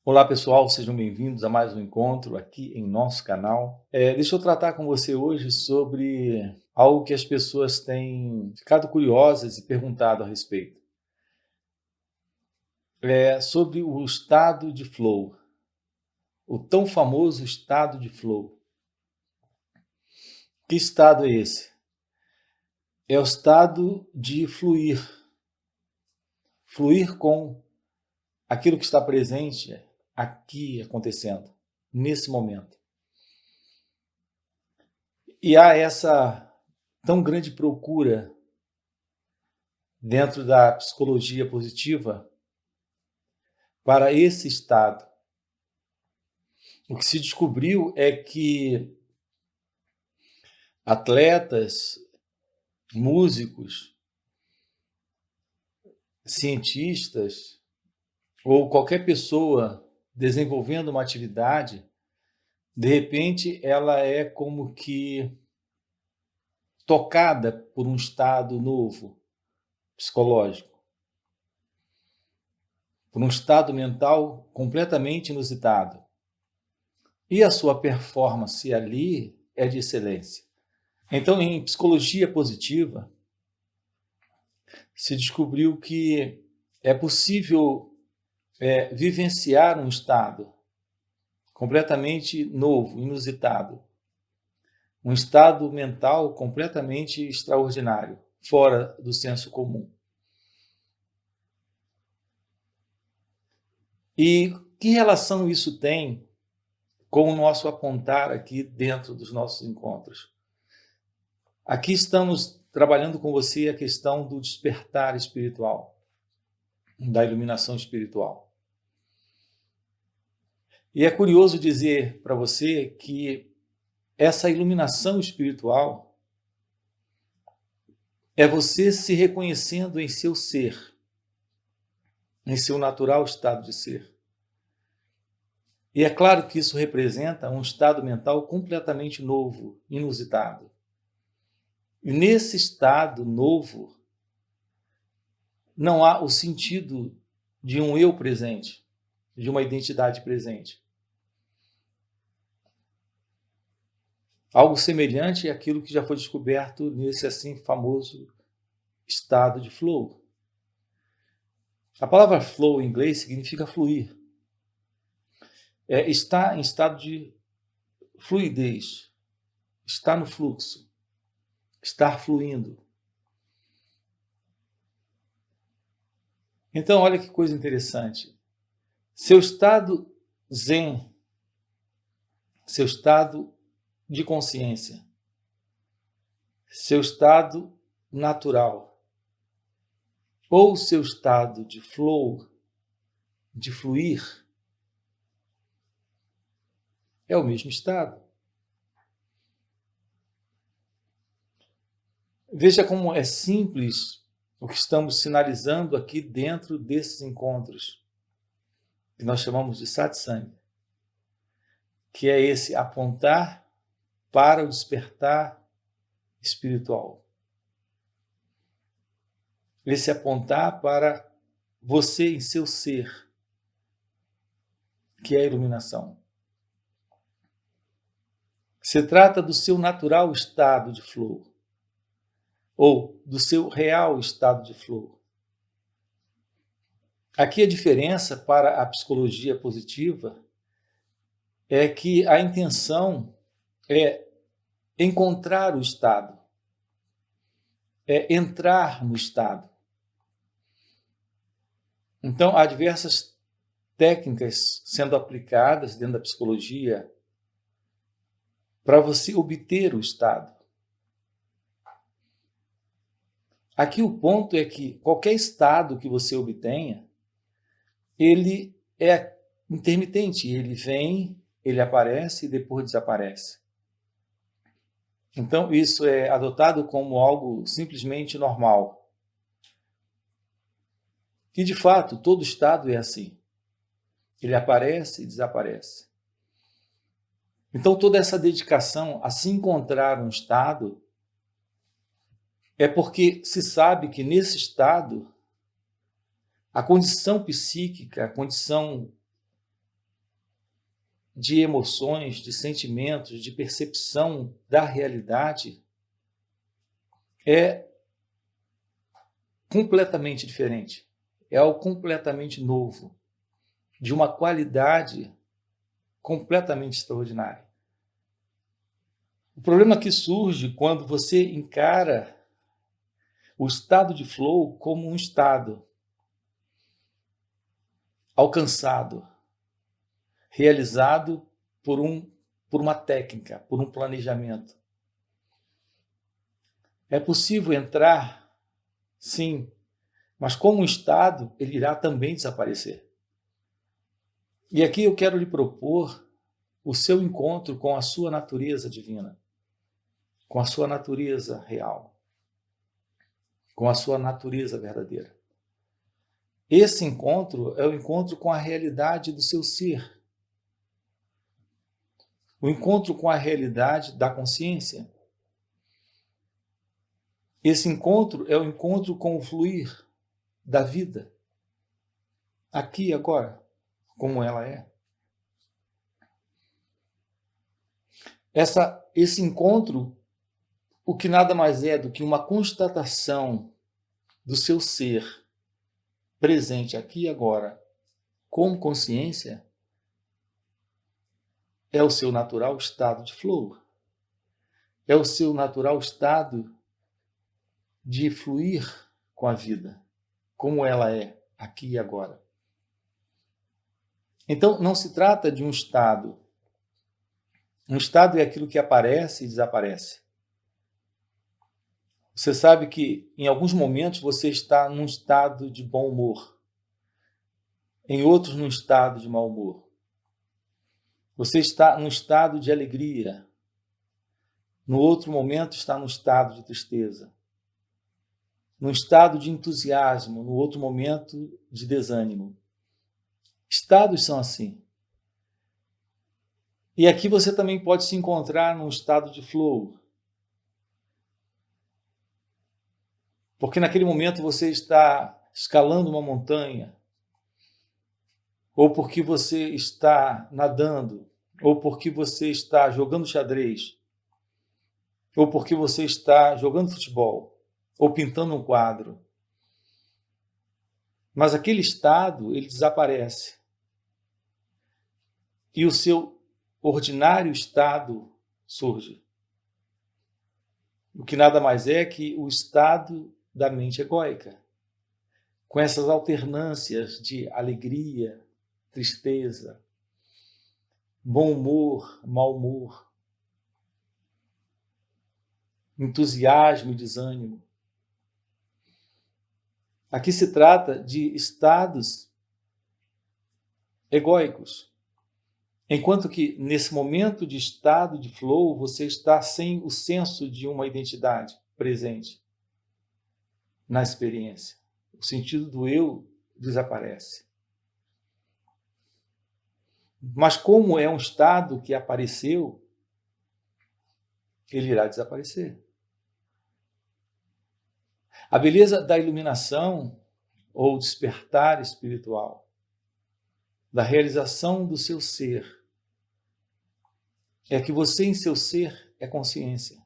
Olá pessoal, sejam bem-vindos a mais um encontro aqui em nosso canal. Deixa eu tratar com você hoje sobre algo que as pessoas têm ficado curiosas e perguntado a respeito. É sobre o estado de flow, o tão famoso estado de flow. Que estado é esse? É o estado de fluir com aquilo que está presente aqui acontecendo, nesse momento. E há essa tão grande procura dentro da psicologia positiva para esse estado. O que se descobriu é que atletas, músicos, cientistas ou qualquer pessoa desenvolvendo uma atividade, de repente ela é como que tocada por um estado novo, psicológico, por um estado mental completamente inusitado. E a sua performance ali é de excelência. Então, em psicologia positiva, se descobriu que é possível vivenciar um estado completamente novo, inusitado, um estado mental completamente extraordinário, fora do senso comum. E que relação isso tem com o nosso apontar aqui dentro dos nossos encontros? Aqui estamos trabalhando com você a questão do despertar espiritual, da iluminação espiritual. E é curioso dizer para você que essa iluminação espiritual é você se reconhecendo em seu ser, em seu natural estado de ser. E é claro que isso representa um estado mental completamente novo, inusitado. E nesse estado novo, não há o sentido de um eu presente, de uma identidade presente. Algo semelhante àquilo que já foi descoberto nesse assim famoso estado de flow. A palavra flow em inglês significa fluir. Está em estado de fluidez, está no fluxo, estar fluindo. Então, olha que coisa interessante. Seu estado zen, seu estado de consciência, seu estado natural, ou seu estado de flow, de fluir, é o mesmo estado. Veja como é simples o que estamos sinalizando aqui dentro desses encontros, que nós chamamos de satsang, que é esse apontar para o despertar espiritual. Esse apontar para você em seu ser, que é a iluminação. Se trata do seu natural estado de flow, ou do seu real estado de flow. Aqui a diferença para a psicologia positiva é que a intenção é encontrar o estado, é entrar no estado. Então, há diversas técnicas sendo aplicadas dentro da psicologia para você obter o estado. Aqui o ponto é que qualquer estado que você obtenha, ele é intermitente, ele vem, ele aparece e depois desaparece. Então, isso é adotado como algo simplesmente normal. E, de fato, todo estado é assim. Ele aparece e desaparece. Então, toda essa dedicação a se encontrar um estado é porque se sabe que nesse estado a condição psíquica, a condição de emoções, de sentimentos, de percepção da realidade é completamente diferente. É algo completamente novo, de uma qualidade completamente extraordinária. O problema que surge quando você encara o estado de flow como um estado alcançado, realizado por uma técnica, por um planejamento. É possível entrar, sim, mas como um estado, ele irá também desaparecer. E aqui eu quero lhe propor o seu encontro com a sua natureza divina, com a sua natureza real, com a sua natureza verdadeira. Esse encontro é o encontro com a realidade do seu ser, o encontro com a realidade da consciência. Esse encontro é o encontro com o fluir da vida, aqui e agora, como ela é. Esse encontro, o que nada mais é do que uma constatação do seu ser presente aqui e agora, como consciência, é o seu natural estado de flow. É o seu natural estado de fluir com a vida, como ela é aqui e agora. Então, não se trata de um estado. Um estado é aquilo que aparece e desaparece. Você sabe que em alguns momentos você está num estado de bom humor, em outros num estado de mau humor. Você está num estado de alegria, no outro momento está num estado de tristeza, num estado de entusiasmo, no outro momento de desânimo. Estados são assim. E aqui você também pode se encontrar num estado de flow, porque naquele momento você está escalando uma montanha, ou porque você está nadando, ou porque você está jogando xadrez, ou porque você está jogando futebol, ou pintando um quadro. Mas aquele estado, ele desaparece. E o seu ordinário estado surge. O que nada mais é que o estado da mente egóica, com essas alternâncias de alegria, tristeza, bom humor, mau humor, entusiasmo e desânimo. Aqui se trata de estados egóicos. Enquanto que nesse momento de estado de flow, você está sem o senso de uma identidade presente na experiência. O sentido do eu desaparece. Mas como é um estado que apareceu, ele irá desaparecer. A beleza da iluminação ou despertar espiritual, da realização do seu ser, é que você em seu ser é consciência.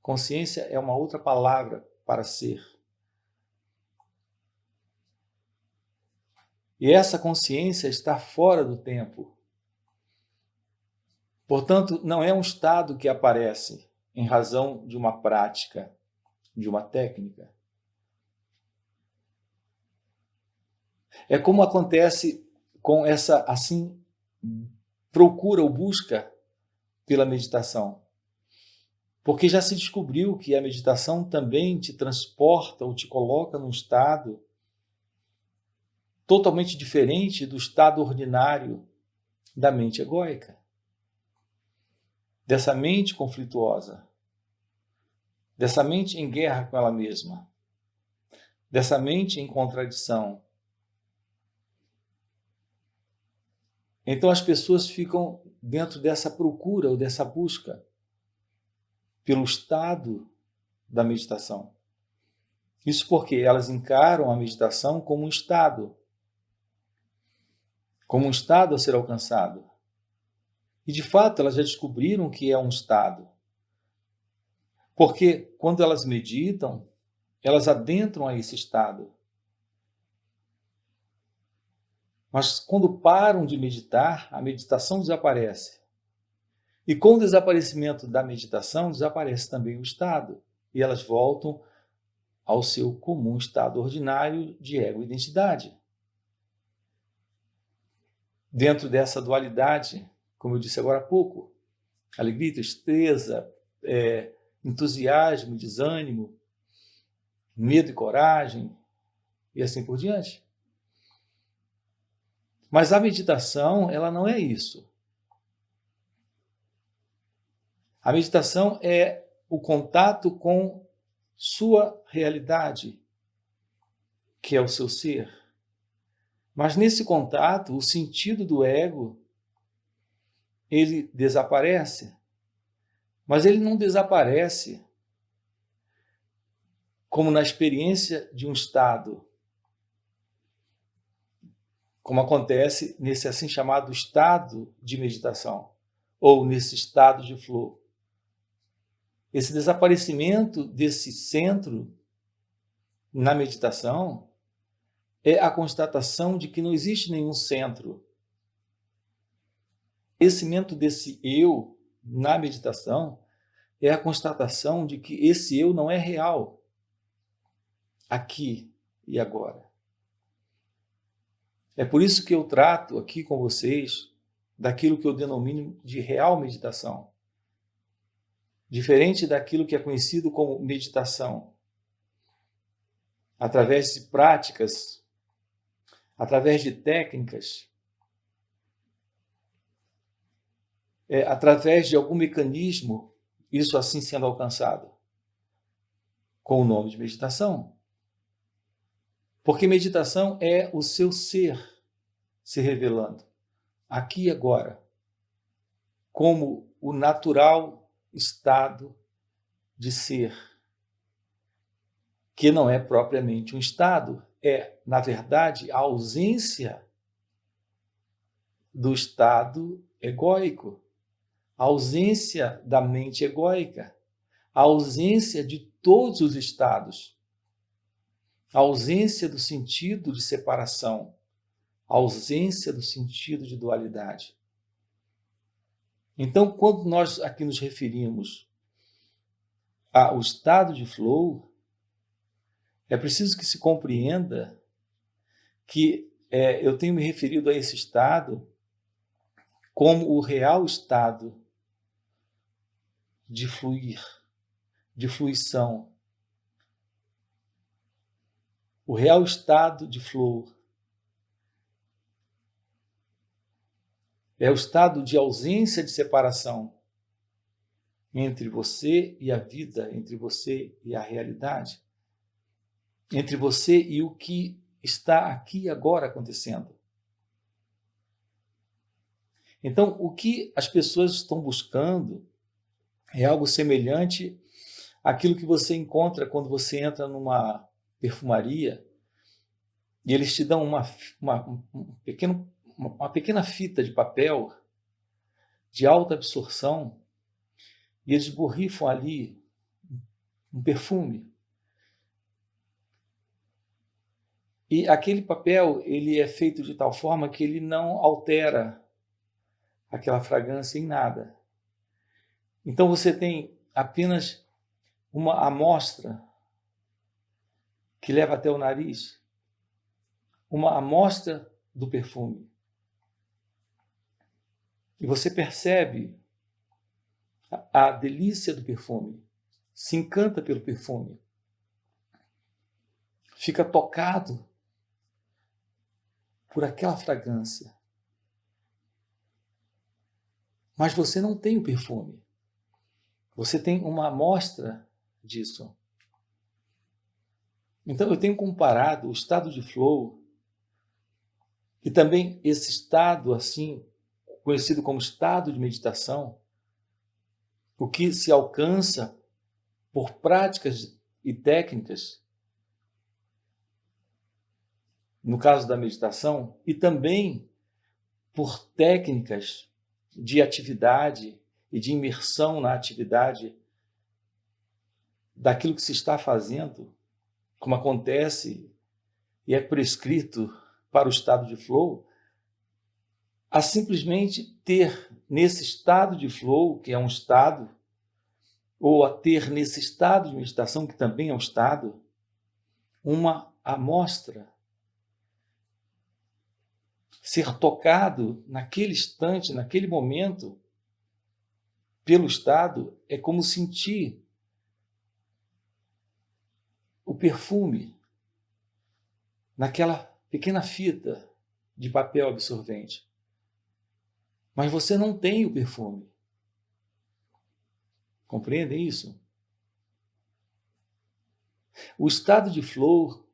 Consciência é uma outra palavra para ser. E essa consciência está fora do tempo. Portanto, não é um estado que aparece em razão de uma prática, de uma técnica. É como acontece com essa, assim, procura ou busca pela meditação. Porque já se descobriu que a meditação também te transporta ou te coloca num estado totalmente diferente do estado ordinário da mente egóica, dessa mente conflituosa, dessa mente em guerra com ela mesma, dessa mente em contradição. Então as pessoas ficam dentro dessa procura ou dessa busca pelo estado da meditação. Isso porque elas encaram a meditação como um estado a ser alcançado. E, de fato, elas já descobriram que é um estado. Porque quando elas meditam, elas adentram a esse estado. Mas quando param de meditar, a meditação desaparece. E com o desaparecimento da meditação, desaparece também o estado. E elas voltam ao seu comum estado ordinário de ego-identidade. Dentro dessa dualidade, como eu disse agora há pouco, alegria, tristeza, entusiasmo, desânimo, medo e coragem, e assim por diante. Mas a meditação, ela não é isso. A meditação é o contato com sua realidade, que é o seu ser. Mas nesse contato, o sentido do ego, ele desaparece. Mas ele não desaparece como na experiência de um estado, como acontece nesse assim chamado estado de meditação, ou nesse estado de flow. Esse desaparecimento desse centro na meditação é a constatação de que não existe nenhum centro. Esse momento desse eu na meditação é a constatação de que esse eu não é real, aqui e agora. É por isso que eu trato aqui com vocês daquilo que eu denomino de real meditação. Diferente daquilo que é conhecido como meditação. Através de práticas, através de técnicas, através de algum mecanismo, isso assim sendo alcançado, com o nome de meditação. Porque meditação é o seu ser se revelando, aqui e agora, como o natural estado de ser, que não é propriamente um estado, é, na verdade, a ausência do estado egóico, a ausência da mente egóica, a ausência de todos os estados, a ausência do sentido de separação, a ausência do sentido de dualidade. Então, quando nós aqui nos referimos ao estado de flow, é preciso que se compreenda que eu tenho me referido a esse estado como o real estado de fluir, de fluição. O real estado de flow é o estado de ausência de separação entre você e a vida, entre você e a realidade, entre você e o que está aqui agora acontecendo. Então, o que as pessoas estão buscando é algo semelhante àquilo que você encontra quando você entra numa perfumaria e eles te dão uma pequena fita de papel de alta absorção e eles borrifam ali um perfume. E aquele papel ele é feito de tal forma que ele não altera aquela fragrância em nada. Então você tem apenas uma amostra que leva até o nariz, uma amostra do perfume. E você percebe a delícia do perfume, se encanta pelo perfume, fica tocado por aquela fragrância. Mas você não tem o perfume. Você tem uma amostra disso. Então eu tenho comparado o estado de flow e também esse estado assim, conhecido como estado de meditação, o que se alcança por práticas e técnicas, no caso da meditação, e também por técnicas de atividade e de imersão na atividade daquilo que se está fazendo, como acontece e é prescrito para o estado de flow, a simplesmente ter nesse estado de flow, que é um estado, ou a ter nesse estado de meditação, que também é um estado, uma amostra, ser tocado naquele instante, naquele momento, pelo estado, é como sentir o perfume naquela pequena fita de papel absorvente. Mas você não tem o perfume. Compreendem isso? O estado de flow,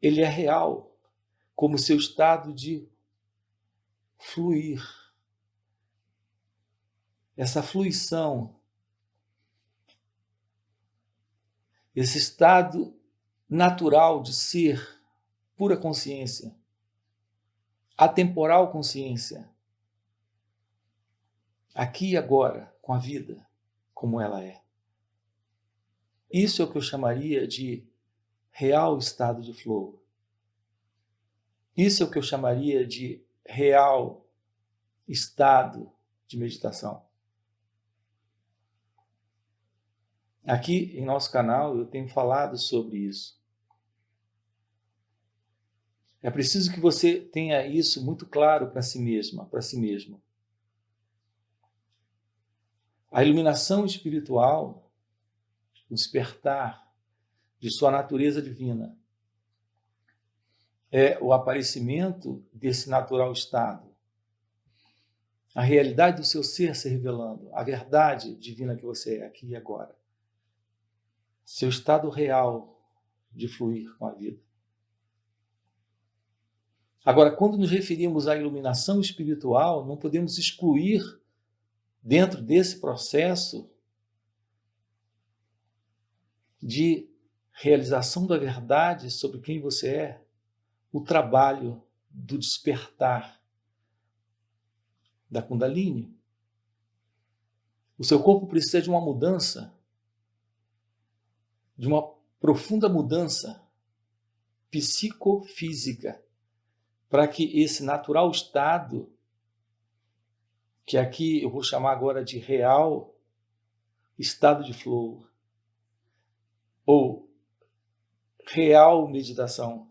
ele é real, como seu estado de fluir. Essa fluição, esse estado natural de ser pura consciência, atemporal consciência, aqui e agora, com a vida como ela é. Isso é o que eu chamaria de real estado de flow. Isso é o que eu chamaria de real estado de meditação. Aqui em nosso canal eu tenho falado sobre isso. É preciso que você tenha isso muito claro para si mesma, para si mesmo. A iluminação espiritual, o despertar de sua natureza divina, é o aparecimento desse natural estado. A realidade do seu ser se revelando, a verdade divina que você é aqui e agora. Seu estado real de fluir com a vida. Agora, quando nos referimos à iluminação espiritual, não podemos excluir, dentro desse processo de realização da verdade sobre quem você é, o trabalho do despertar da Kundalini. O seu corpo precisa de uma mudança, de uma profunda mudança psicofísica, para que esse natural estado, que aqui eu vou chamar agora de real estado de flow, ou real meditação,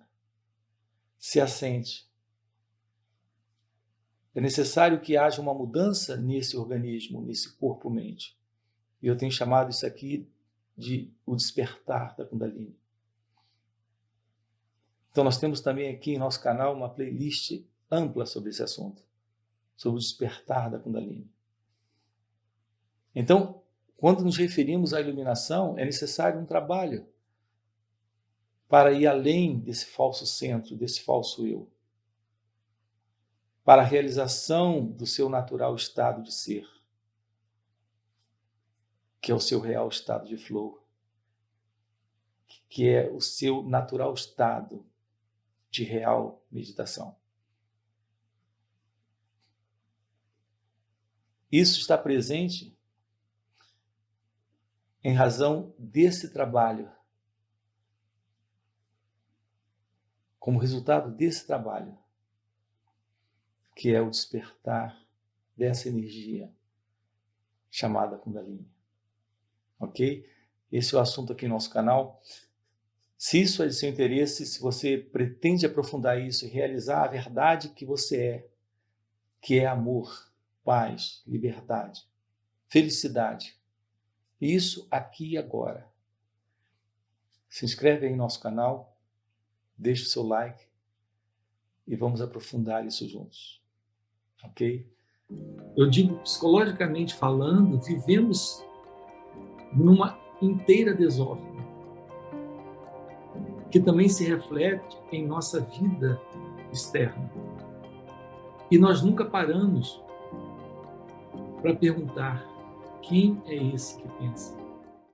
se assente. É necessário que haja uma mudança nesse organismo, nesse corpo-mente. E eu tenho chamado isso aqui de o despertar da Kundalini. Então nós temos também aqui em nosso canal uma playlist ampla sobre esse assunto, sobre o despertar da Kundalini. Então, quando nos referimos à iluminação, é necessário um trabalho para ir além desse falso centro, desse falso eu, para a realização do seu natural estado de ser, que é o seu real estado de flow, que é o seu natural estado de real meditação. Isso está presente em razão desse trabalho, como resultado desse trabalho, que é o despertar dessa energia chamada Kundalini. Ok? Esse é o assunto aqui no nosso canal. Se isso é de seu interesse, se você pretende aprofundar isso e realizar a verdade que você é, que é amor, paz, liberdade, felicidade, isso aqui e agora. Se inscreve aí no nosso canal, deixa o seu like e vamos aprofundar isso juntos. Ok? Eu digo, psicologicamente falando, vivemos numa inteira desordem, que também se reflete em nossa vida externa. E nós nunca paramos para perguntar: quem é esse que pensa?